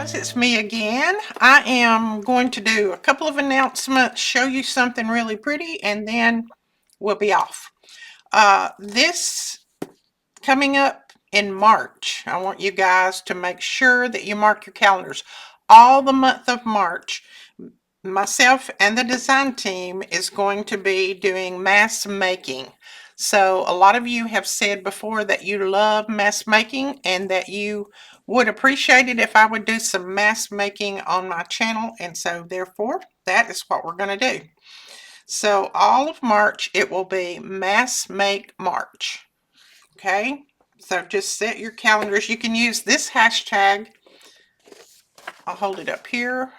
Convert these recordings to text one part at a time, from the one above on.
guys, it's me again. I am going to do a couple of announcements, show you something really pretty, and then we'll be off. This coming up in March, I want you guys to make sure that you mark your calendars. All the month of March, myself and the design team is going to be doing mask making. So a lot of you have said before that you love mask making and that you would appreciate it if I would do some mask making on my channel, and so therefore that is what we're going to do. So all of March it will be Mask Make March. Okay, so just set your calendars. You can use this hashtag. I'll hold it up here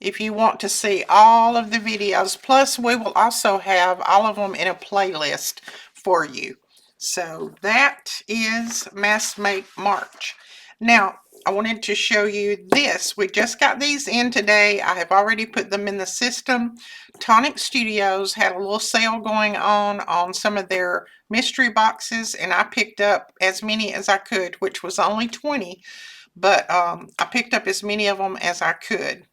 if you want to see all of the videos. Plus, we will also have all of them in a playlist for you. So that is Mask Make March. Now, I wanted to show you this. We just got these in today. I have already put them in the system. Tonic Studios had a little sale going on some of their mystery boxes, and I picked up as many as I could, which was only 20, but I picked up as many of them as I could.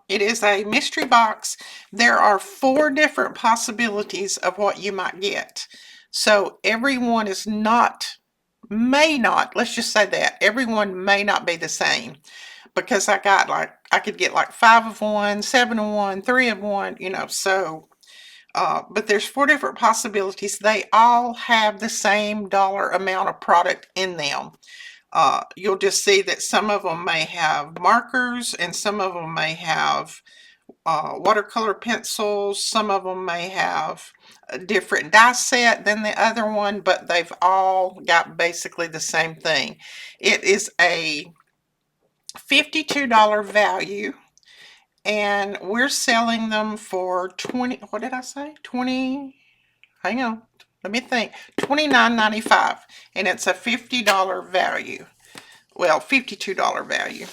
It is a mystery box. There are 4 different possibilities of what you might get. So everyone is not, may not, let's just say that, everyone may not be the same. Because I got like, I could get like 5 of one, 7 of one, 3 of one, you know, so. But there's 4 different possibilities. They all have the same dollar amount of product in them. You'll just see that some of them may have markers and some of them may have watercolor pencils. Some of them may have a different die set than the other one, but they've all got basically the same thing. It is a $52 value, and we're selling them for 20, what did I say? 20, hang on. Let me think. $29.95, and it's a $50 value. Well, $52 value.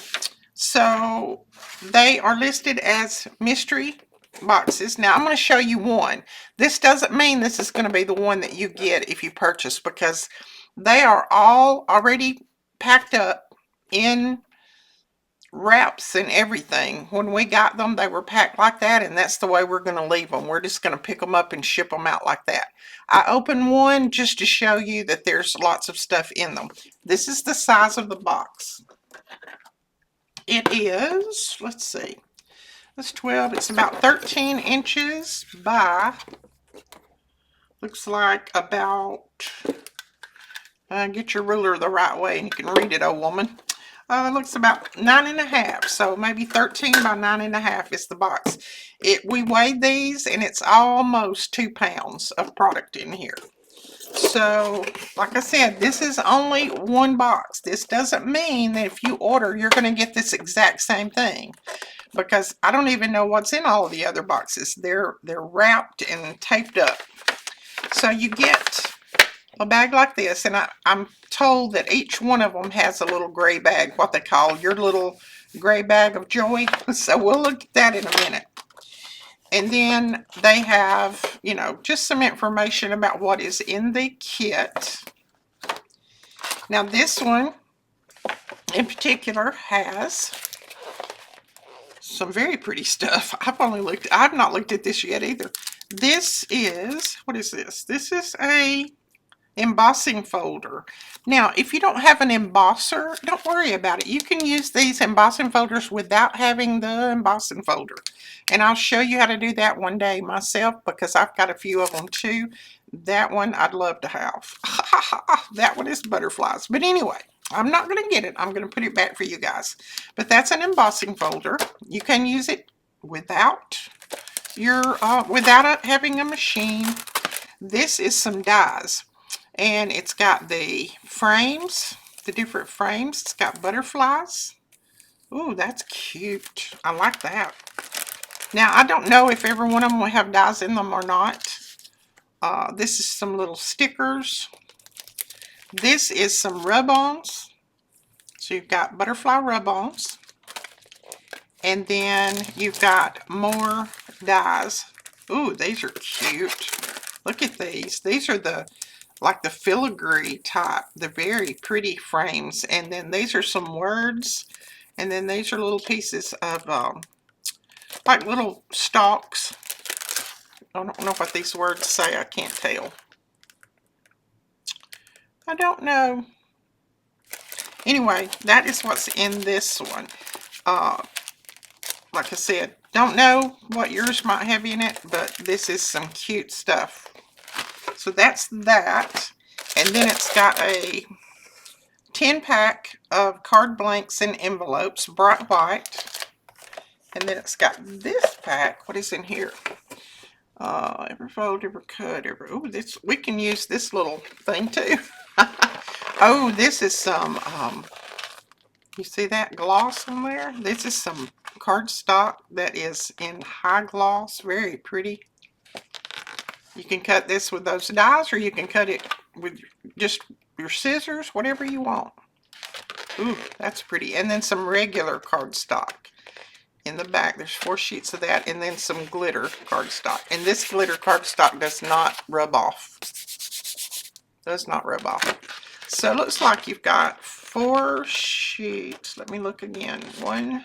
So they are listed as mystery boxes. Now I'm going to show you one. This doesn't mean this is going to be the one that you get if you purchase, because they are all already packed up in wraps and everything. When we got them, they were packed like that, and that's the way we're going to leave them. We're just going to pick them up and ship them out like that. I opened one just to show you that there's lots of stuff in them. This is the size of the box. It is, let's see, it's 12. It's about 13 inches by, looks like about, get your ruler the right way and you can read it, old woman. It looks about 9.5, so maybe 13 by 9.5 is the box. We weighed these, and it's almost 2 pounds of product in here. So, like I said, this is only one box. This doesn't mean that if you order, you're going to get this exact same thing, because I don't even know what's in all of the other boxes. They're wrapped and taped up. So you get a bag like this, and I'm told that each one of them has a little gray bag, what they call your little gray bag of joy. So we'll look at that in a minute. And then they have, you know, just some information about what is in the kit. Now this one in particular has some very pretty stuff. I've not looked at this yet either. This is, what is this? This is a embossing folder. Now, if you don't have an embosser, don't worry about it. You can use these embossing folders without having the embossing folder. And I'll show you how to do that one day myself, because I've got a few of them too. That one I'd love to have. That one is butterflies. But anyway, I'm not going to get it. I'm going to put it back for you guys. But that's an embossing folder. You can use it without having a machine. This is some dies. And it's got the frames, the different frames. It's got butterflies. Ooh, that's cute. I like that. Now, I don't know if every one of them will have dies in them or not. This is some little stickers. This is some rub-ons. So you've got butterfly rub-ons. And then you've got more dies. Ooh, these are cute. Look at these. These are the like the filigree type. They're very pretty frames. And then these are some words. And then these are little pieces of, like little stalks. I don't know what these words say. I can't tell. I don't know. Anyway, that is what's in this one. Like I said, don't know what yours might have in it, but this is some cute stuff. So that's that. And then it's got a 10-pack of card blanks and envelopes, bright white. And then it's got this pack. What is in here? Every fold, every cut, every... Oh, this, we can use this little thing too. Oh, this is some, you see that gloss on there? This is some cardstock that is in high gloss. Very pretty. You can cut this with those dies, or you can cut it with just your scissors, whatever you want. Ooh, that's pretty. And then some regular cardstock in the back. There's 4 sheets of that, and then some glitter cardstock. And this glitter cardstock does not rub off. Does not rub off. So it looks like you've got 4 sheets. Let me look again. 1,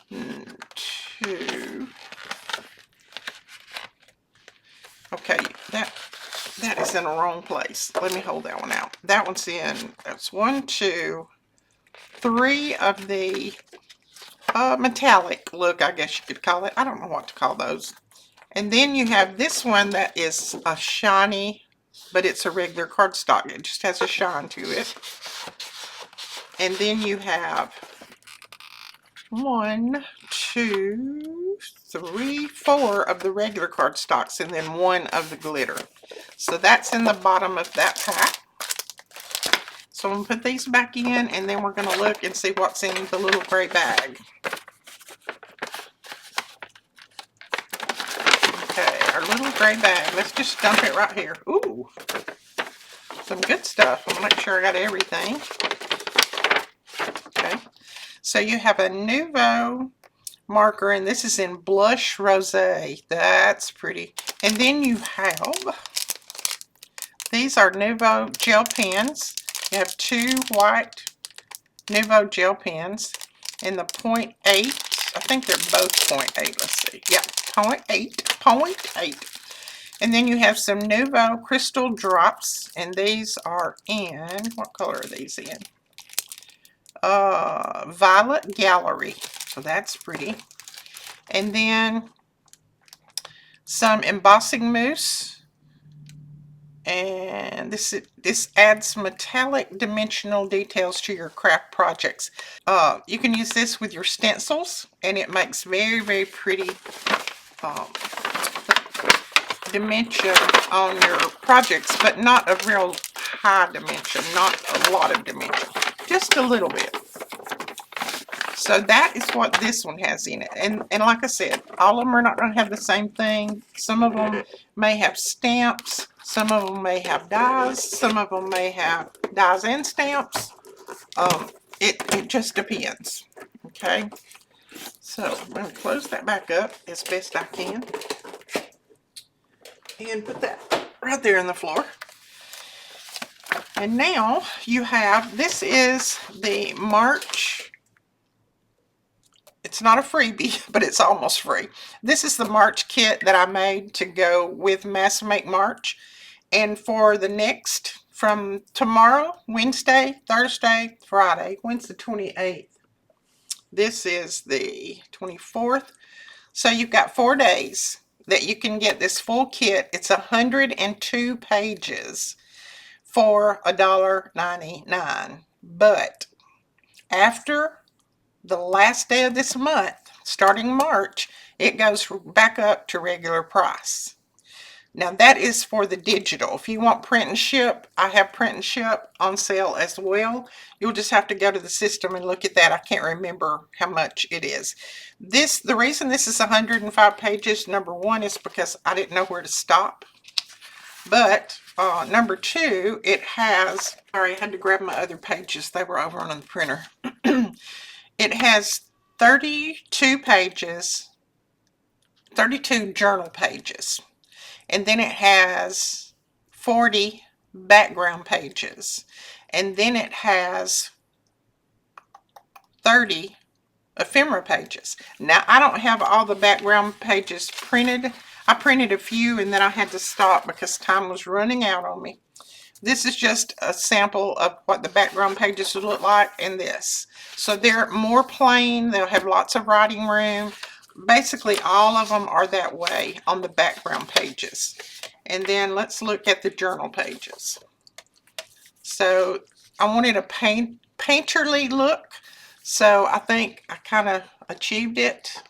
2. Okay, that is in the wrong place. Let me hold that one out. That one's in. That's 1, 2, 3 of the metallic look, I guess you could call it. I don't know what to call those. And then you have this one that is a shiny, but it's a regular cardstock. It just has a shine to it. And then you have 1, 2, 3, 4 of the regular cardstocks, and then 1 of the glitter. So that's in the bottom of that pack. So I'm going to put these back in, and then we're going to look and see what's in the little gray bag. Okay, our little gray bag. Let's just dump it right here. Ooh, some good stuff. I'll make sure I got everything. Okay, so you have a Nouveau marker, and this is in blush rosé. That's pretty. And then you have, these are Nouveau gel pens. You have 2 white Nouveau gel pens in the 0.8. I think they're both 0.8. Let's see. Yeah, 0.8. And then you have some Nouveau crystal drops, and these are in, what color are these in? Violet Gallery. So that's pretty. And then some embossing mousse. And this adds metallic dimensional details to your craft projects. You can use this with your stencils, and it makes very, very pretty dimension on your projects, but not a real high dimension, not a lot of dimension, just a little bit. So that is what this one has in it. And like I said, all of them are not going to have the same thing. Some of them may have stamps. Some of them may have dies. Some of them may have dies and stamps. It just depends. Okay. So I'm going to close that back up as best I can. And put that right there on the floor. And now you have, this is the March. It's not a freebie, but it's almost free. This is the March kit that I made to go with Mass Make March. And for the next, from tomorrow, Wednesday, Thursday, Friday, when's the 28th? This is the 24th. So you've got 4 days that you can get this full kit. It's 102 pages for $1.99. But after the last day of this month, starting March, it goes back up to regular price. Now that is for the digital. If you want print and ship, I have print and ship on sale as well. You'll just have to go to the system and look at that. I can't remember how much it is. The reason this is 105 pages, number 1, is because I didn't know where to stop. But number 2, it has, sorry, I had to grab my other pages. They were over on the printer. It has 32 pages, 32 journal pages. And then it has 40 background pages. And then it has 30 ephemera pages. Now, I don't have all the background pages printed. I printed a few and then I had to stop because time was running out on me. This is just a sample of what the background pages would look like in this. So they're more plain. They'll have lots of writing room. Basically, all of them are that way on the background pages. And then let's look at the journal pages. So I wanted a painterly look. So I think I kind of achieved it.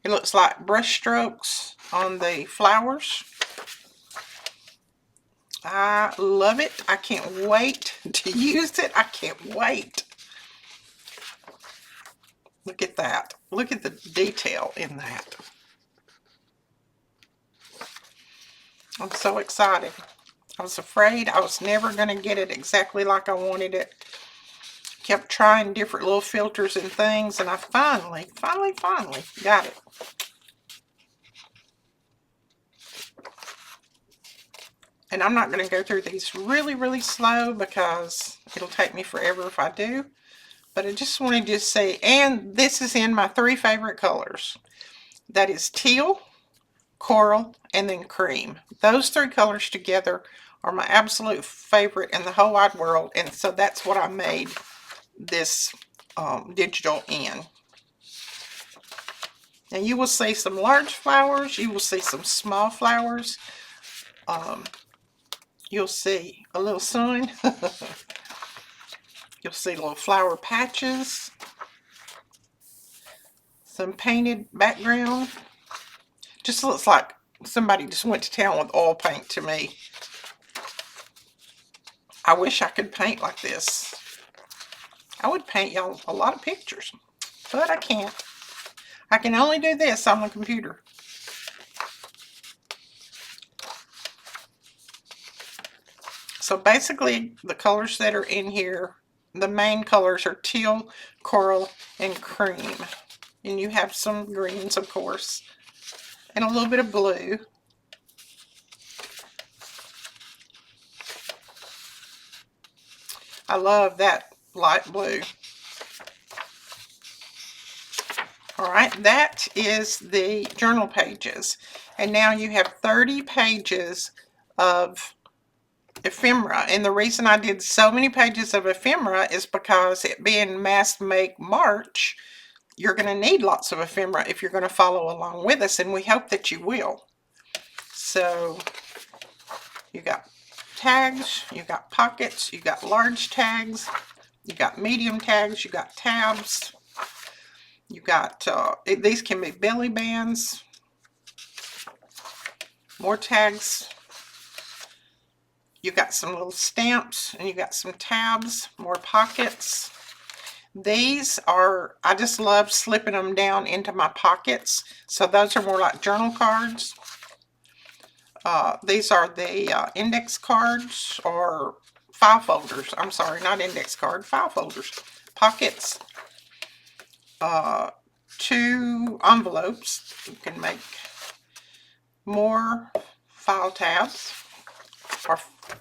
It looks like brush strokes on the flowers. I love it. I can't wait to use it. I can't wait. Look at that. Look at the detail in that. I'm so excited. I was afraid I was never going to get it exactly like I wanted it. Kept trying different little filters and things, and I finally got it. And I'm not going to go through these really slow because it'll take me forever if I do. But I just wanted to say, and this is in my 3 favorite colors. That is teal, coral, and then cream. Those 3 colors together are my absolute favorite in the whole wide world. And so that's what I made this digital in. Now you will see some large flowers. You will see some small flowers. You'll see a little sun. You'll see little flower patches. Some painted background. Just looks like somebody just went to town with oil paint to me. I wish I could paint like this. I would paint y'all a lot of pictures, but I can't. I can only do this on the computer. So basically, the colors that are in here, the main colors are teal, coral, and cream. And you have some greens, of course, and a little bit of blue. I love that light blue. Alright, that is the journal pages. And now you have 30 pages of ephemera, and the reason I did so many pages of ephemera is because it being Mass Make March, you're going to need lots of ephemera if you're going to follow along with us, and we hope that you will. So you got tags, you got pockets, you got large tags, you got medium tags, you got tabs, you got these can be belly bands, more tags. You got some little stamps, and you got some tabs, more pockets. These are, I just love slipping them down into my pockets. So those are more like journal cards. These are the index cards or file folders. I'm sorry, not index card, file folders. Pockets. 2 envelopes. You can make more file tabs. Or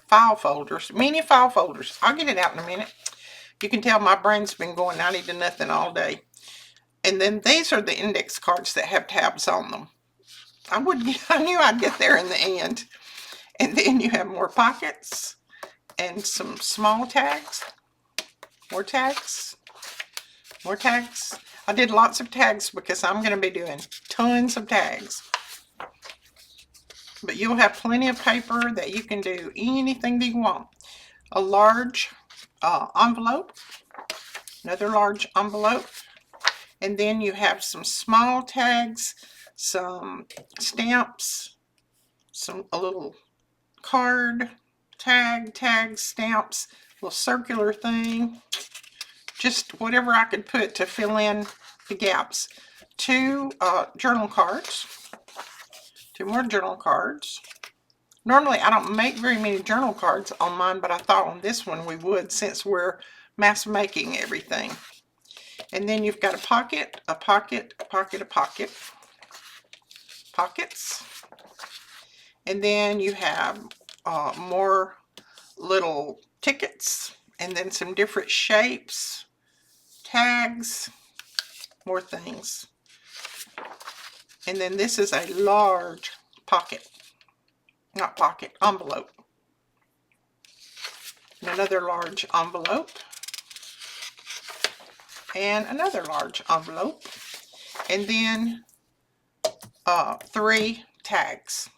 file folders, mini file folders. I'll get it out in a minute. You can tell my brain's been going 90 to nothing all day. And then these are the index cards that have tabs on them. I knew I'd get there in the end. And then you have more pockets and some small tags, more tags, more tags. I did lots of tags because I'm going to be doing tons of tags. But you'll have plenty of paper that you can do anything that you want. A large envelope, another large envelope, and then you have some small tags, some stamps, a little card, tags, stamps, little circular thing, just whatever I could put to fill in the gaps. 2 journal cards. 2 more journal cards. Normally I don't make very many journal cards on mine, but I thought on this one we would since we're mass making everything. And then you've got a pocket, a pocket, a pocket, a pocket. Pockets. And then you have more little tickets, and then some different shapes, tags, more things. And then this is a large pocket, not pocket, envelope. And another large envelope. And another large envelope. And then 3 tags.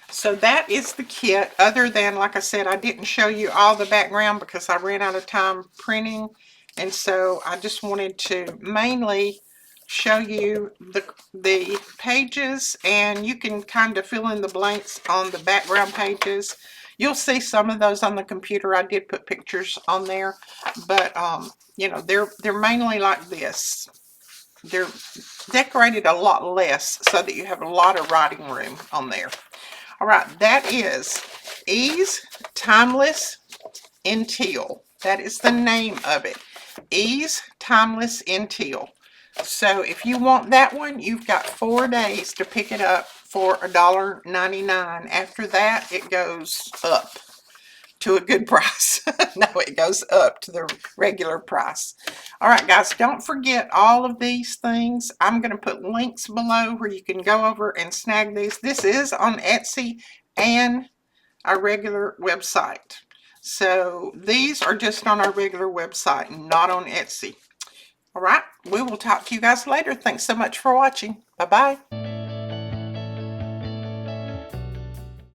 So that is the kit, other than, like I said, I didn't show you all the background because I ran out of time printing. And so I just wanted to mainly show you the pages, and you can kind of fill in the blanks on the background pages. You'll see some of those on the computer. I did put pictures on there, but you know, they're mainly like this. They're decorated a lot less so that you have a lot of writing room on there. All right, that is Ease Timeless in Teal. That is the name of it. Ease Timeless in Teal. So if you want that one, you've got 4 days to pick it up for $1.99. After that, it goes up to a good price. No, it goes up to the regular price. All right, guys, don't forget all of these things. I'm going to put links below where you can go over and snag these. This is on Etsy and our regular website. So these are just on our regular website, not on Etsy. All right, we will talk to you guys later. Thanks so much for watching. Bye-bye.